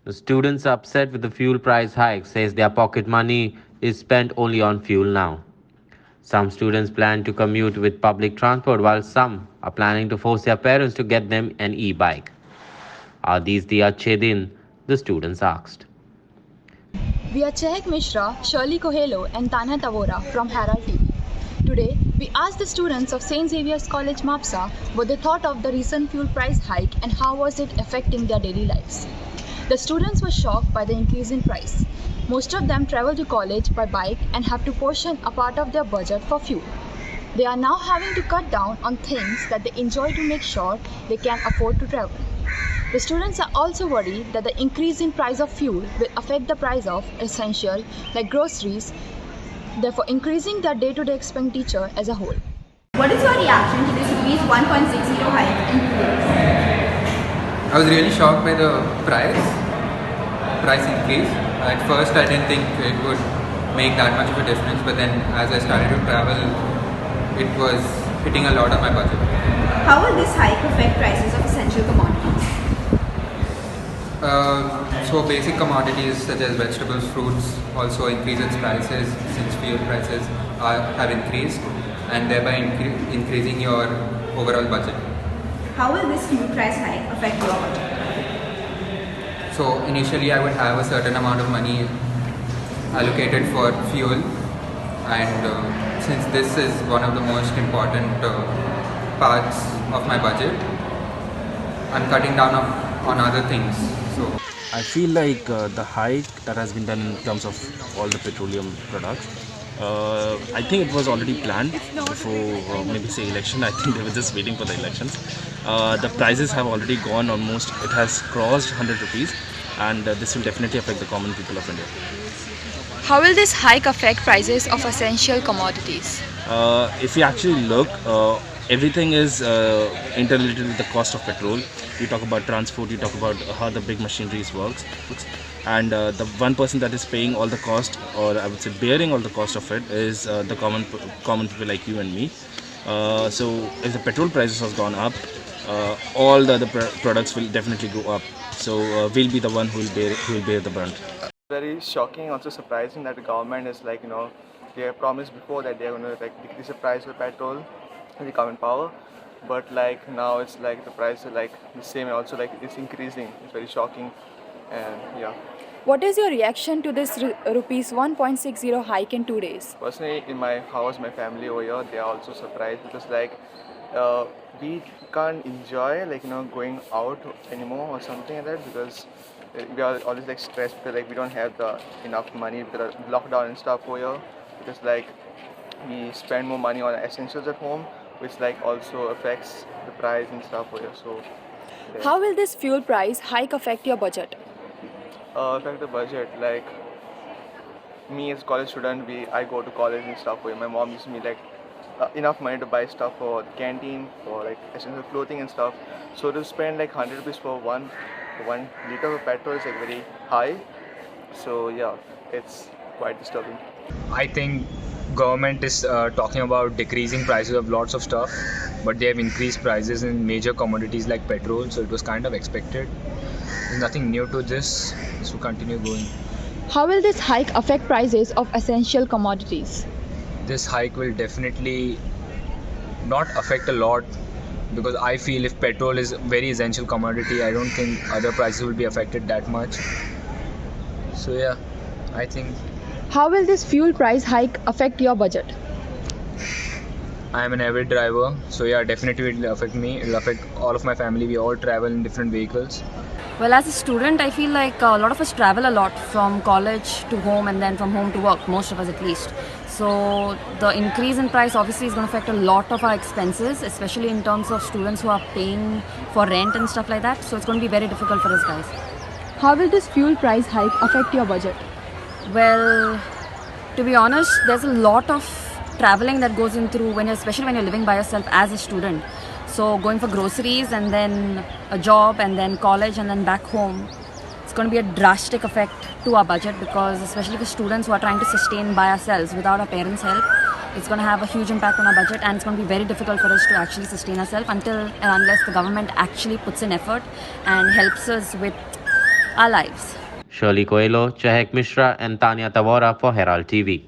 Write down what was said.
The students are upset with the fuel price hike, says their pocket money is spent only on fuel now. Some students plan to commute with public transport while some are planning to force their parents to get them an e-bike. Are these the Achedin? The students asked. We are Chehek Mishra, Shirley Kohelo, and Tanya Tavora from Herald TV. Today, we asked the students of St. Xavier's College Mapsa what they thought of the recent fuel price hike and how was it affecting their daily lives. The students were shocked by the increase in price. Most of them travel to college by bike and have to portion a part of their budget for fuel. They are now having to cut down on things that they enjoy to make sure they can afford to travel. The students are also worried that the increase in price of fuel will affect the price of essential like groceries, therefore increasing their day-to-day expenditure as a whole. What is your reaction to this rupees 1.60 hike in fuel? I was really shocked by the price increase. At first I didn't think it would make that much of a difference, but then as I started to travel, it was hitting a lot on my budget. How will this hike affect prices of essential commodities? So basic commodities such as vegetables, fruits also increase its prices since fuel prices have increased, and thereby increasing your overall budget. How will this fuel price hike affect your budget? So initially I would have a certain amount of money allocated for fuel, and since this is one of the most important parts of my budget, I'm cutting down on other things. So I feel like the hike that has been done in terms of all the petroleum products, I think it was already planned before maybe say election. I think they were just waiting for the elections. The prices have already gone almost, it has crossed 100 rupees, and this will definitely affect the common people of India. How will this hike affect prices of essential commodities? If you actually look, everything is interrelated with the cost of petrol. You talk about transport, you talk about how the big machineries works, and the one person that is paying all the cost, or I would say bearing all the cost of it, is the common people like you and me. So if the petrol prices has gone up, all the other products will definitely go up. So we'll be the one who will bear the brunt. Very shocking, also surprising that the government is they have promised before that they are going to decrease the price of petrol when they come in power, but now it's the price is the same, and also it's increasing. It's very shocking, and yeah. What is your reaction to this rupees 1.60 hike in 2 days? Personally, in my house, my family over here, they are also surprised because we can't enjoy going out anymore or something like that, because we are always stressed because we don't have enough money because of lockdown and stuff over here, because we spend more money on essentials at home, which also affects the price and stuff over here. So yeah. How will this fuel price hike affect your budget? Affect the budget, me as a college student, I go to college and stuff over here. My mom gives me enough money to buy stuff for the canteen, for essential clothing and stuff. So to spend 100 rupees for one liter of petrol is very high. So yeah, it's quite disturbing. I think government is talking about decreasing prices of lots of stuff, but they have increased prices in major commodities like petrol, so it was kind of expected. There's nothing new to this. This will continue going. How will this hike affect prices of essential commodities? This hike will definitely not affect a lot, because I feel if petrol is a very essential commodity, I don't think other prices will be affected that much. So yeah, I think How will this fuel price hike affect your budget? I am an avid driver, so yeah, definitely it will affect me. It will affect all of my family. We all travel in different vehicles. Well, as a student, I feel like a lot of us travel a lot from college to home and then from home to work, most of us at least. So the increase in price obviously is going to affect a lot of our expenses, especially in terms of students who are paying for rent and stuff like that. So it's going to be very difficult for us guys. How will this fuel price hike affect your budget? Well, to be honest, there's a lot of traveling that goes in through especially when you're living by yourself as a student. So going for groceries and then a job and then college and then back home, it's going to be a drastic effect to our budget, because especially for students who are trying to sustain by ourselves without our parents' help, it's going to have a huge impact on our budget, and it's going to be very difficult for us to actually sustain ourselves until and unless the government actually puts in effort and helps us with our lives. Shirley Coelho, Chahek Mishra, and Tanya Tavora for Herald TV.